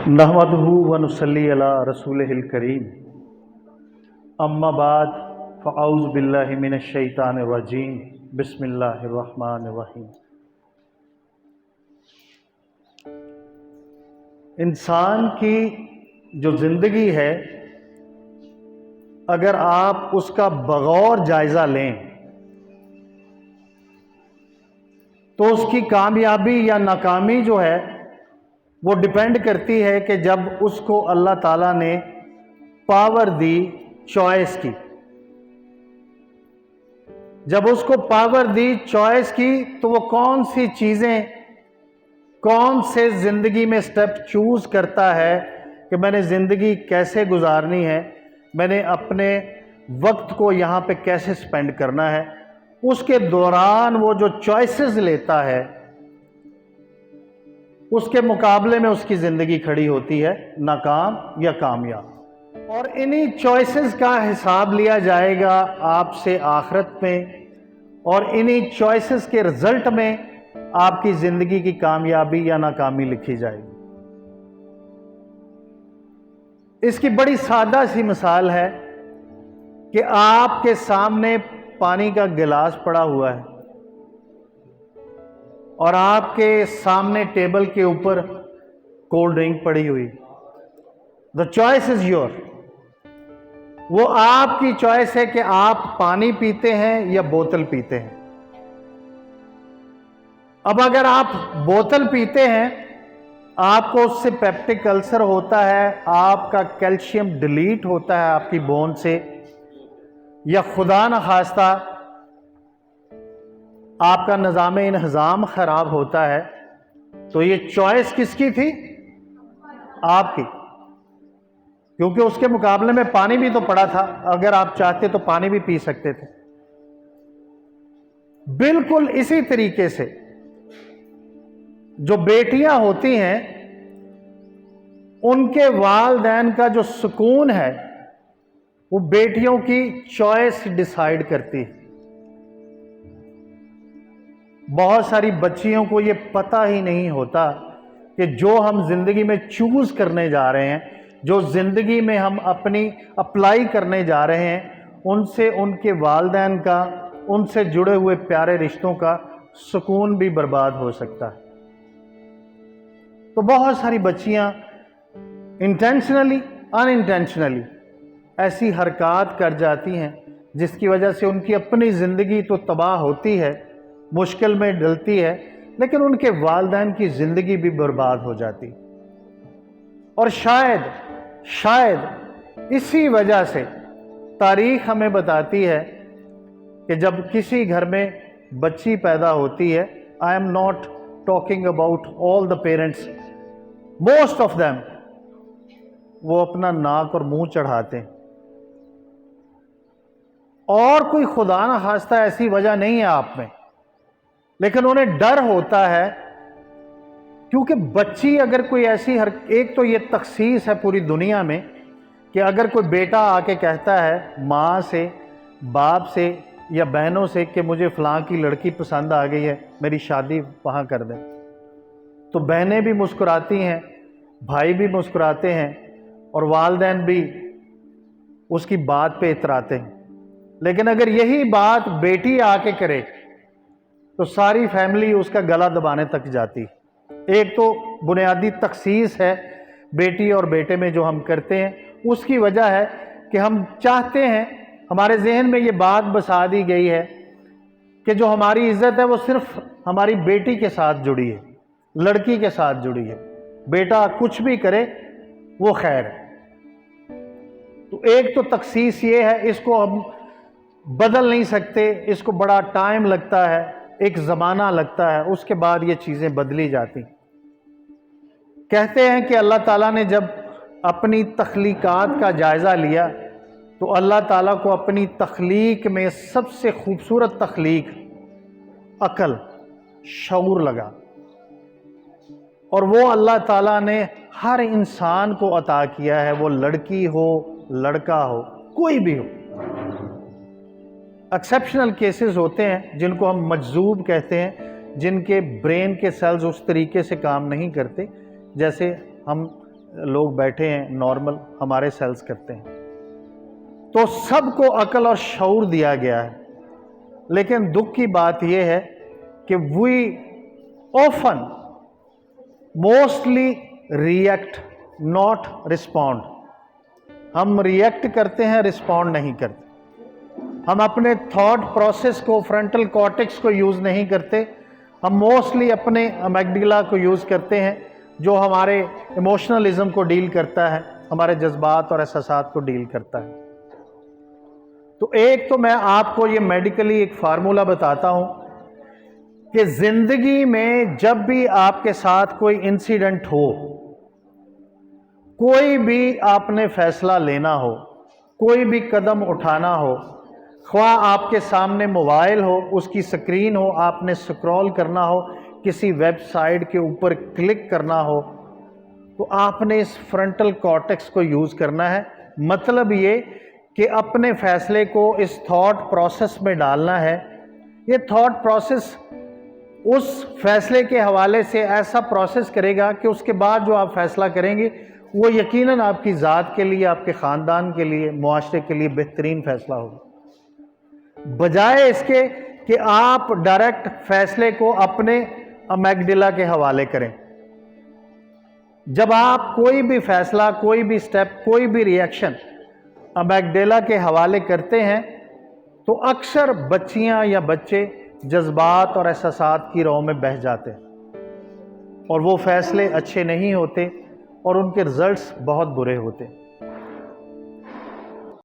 नहमदहु व नुसल्ली अला रसूलिहिल करीम। अम्मा बाद फ़अऊज़ु बिल्लाहि मिनश शैतानिर रजीम। बिस्मिल्लाहिर रहमानिर रहीम। इंसान की जो ज़िंदगी है, अगर आप उसका बगौर जायज़ा लें तो उसकी कामयाबी या नाकामी जो है वो डिपेंड करती है कि जब उसको अल्लाह ताला ने पावर दी चॉइस की, जब उसको पावर दी चॉइस की तो वो कौन सी चीज़ें, कौन से ज़िंदगी में स्टेप चूज़ करता है कि मैंने ज़िंदगी कैसे गुजारनी है, मैंने अपने वक्त को यहाँ पे कैसे स्पेंड करना है। उसके दौरान वो जो चॉइसेस लेता है उसके मुकाबले में उसकी ज़िंदगी खड़ी होती है नाकाम या कामयाब। और इन्हीं चॉइसेस का हिसाब लिया जाएगा आपसे आखिरत में, और इन्हीं चॉइसेस के रिजल्ट में आपकी ज़िंदगी की कामयाबी या नाकामी लिखी जाएगी। इसकी बड़ी सादा सी मिसाल है कि आपके सामने पानी का गिलास पड़ा हुआ है और आपके सामने टेबल के ऊपर कोल्ड ड्रिंक पड़ी हुई। The choice is your. वो आपकी चॉइस है कि आप पानी पीते हैं या बोतल पीते हैं। अब अगर आप बोतल पीते हैं, आपको उससे पेप्टिक अल्सर होता है, आपका कैल्शियम डिलीट होता है आपकी बोन से, या खुदा न खास्ता आपका निज़ाम इंतज़ाम खराब होता है, तो ये चॉइस किसकी थी? आपकी। क्योंकि उसके मुकाबले में पानी भी तो पड़ा था, अगर आप चाहते तो पानी भी पी सकते थे। बिल्कुल इसी तरीके से जो बेटियां होती हैं, उनके वालिदैन का जो सुकून है वो बेटियों की चॉइस डिसाइड करती है। बहुत सारी बच्चियों को ये पता ही नहीं होता कि जो हम ज़िंदगी में चूज़ करने जा रहे हैं, जो ज़िंदगी में हम अपनी अप्लाई करने जा रहे हैं, उनसे उनके वालिदैन का, उनसे जुड़े हुए प्यारे रिश्तों का सुकून भी बर्बाद हो सकता है। तो बहुत सारी बच्चियां इंटेंशनली अनइंटेंशनली ऐसी हरकत कर जाती हैं जिसकी वजह से उनकी अपनी ज़िंदगी तो तबाह होती है, मुश्किल में डलती है, लेकिन उनके वालिदैन की ज़िंदगी भी बर्बाद हो जाती। और शायद इसी वजह से तारीख़ हमें बताती है कि जब किसी घर में बच्ची पैदा होती है, I am not talking about all the parents, most of them, वो अपना नाक और मुंह चढ़ाते हैं। और कोई खुदा न खास्ता ऐसी वजह नहीं है आप में, लेकिन उन्हें डर होता है, क्योंकि बच्ची अगर कोई ऐसी एक तो ये तखसीस है पूरी दुनिया में कि अगर कोई बेटा आके कहता है माँ से, बाप से या बहनों से कि मुझे फ़लाँ की लड़की पसंद आ गई है, मेरी शादी वहाँ कर दें, तो बहनें भी मुस्कुराती हैं, भाई भी मुस्कुराते हैं, और वालिदैन भी उसकी बात पे इतराते हैं। लेकिन अगर यही बात बेटी आके करे तो सारी फैमिली उसका गला दबाने तक जाती। एक तो बुनियादी तखसीस है बेटी और बेटे में जो हम करते हैं, उसकी वजह है कि हम चाहते हैं, हमारे जहन में ये बात बसा दी गई है कि जो हमारी इज्जत है वो सिर्फ हमारी बेटी के साथ जुड़ी है, लड़की के साथ जुड़ी है। बेटा कुछ भी करे वो खैर है। तो एक तो तखसीस ये है, इसको हम बदल नहीं सकते, इसको बड़ा टाइम लगता है, एक ज़माना लगता है, उसके बाद ये चीज़ें बदली जाती। कहते हैं कि अल्लाह ताला ने जब अपनी तख्लीकात का जायज़ा लिया तो अल्लाह ताला को अपनी तख्लीक में सबसे खूबसूरत तख्लीक अकल, शऊर लगा, और वो अल्लाह ताला ने हर इंसान को अता किया है, वो लड़की हो, लड़का हो, कोई भी हो। एक्सेप्शनल केसेस होते हैं जिनको हम मजजूब कहते हैं, जिनके ब्रेन के सेल्स उस तरीके से काम नहीं करते जैसे हम لوگ بیٹھے ہیں نارمل ہمارے سیلز کرتے ہیں، تو سب کو عقل اور شعور دیا گیا ہے، لیکن دکھ کی بات یہ ہے کہ we often mostly react not respond. ہم ریئیکٹ کرتے ہیں، رسپونڈ نہیں کرتے. ہم اپنے تھاٹ پروسیس کو، فرنٹل کارٹیکس کو یوز نہیں کرتے. ہم موسٹلی اپنے امیگڈیلا کو یوز کرتے ہیں، جو ہمارے ایموشنلزم کو ڈیل کرتا ہے، ہمارے جذبات اور احساسات کو ڈیل کرتا ہے. تو ایک تو میں آپ کو یہ میڈیکلی ایک فارمولہ بتاتا ہوں کہ زندگی میں جب بھی آپ کے ساتھ کوئی انسیڈنٹ ہو، کوئی بھی آپ نے فیصلہ لینا ہو، کوئی بھی قدم اٹھانا ہو، خواہ آپ کے سامنے موبائل ہو، اس کی سکرین ہو، آپ نے سکرول کرنا ہو، کسی ویب سائٹ کے اوپر کلک کرنا ہو، تو آپ نے اس فرنٹل کارٹیکس کو یوز کرنا ہے. مطلب یہ کہ اپنے فیصلے کو اس تھاٹ پروسیس میں ڈالنا ہے. یہ تھاٹ پروسیس اس فیصلے کے حوالے سے ایسا پروسیس کرے گا کہ اس کے بعد جو آپ فیصلہ کریں گے وہ یقیناً آپ کی ذات کے لیے، آپ کے خاندان کے لیے، معاشرے کے لیے بہترین فیصلہ ہوگا، بجائے اس کے کہ آپ ڈائریکٹ فیصلے کو اپنے امیگڈیلا کے حوالے کریں. جب آپ کوئی بھی فیصلہ، کوئی بھی سٹیپ، کوئی بھی ریئیکشن امیگڈیلا کے حوالے کرتے ہیں تو اکثر بچیاں یا بچے جذبات اور احساسات کی راہ میں بہہ جاتے ہیں، اور وہ فیصلے اچھے نہیں ہوتے اور ان کے رزلٹس بہت برے ہوتے ہیں.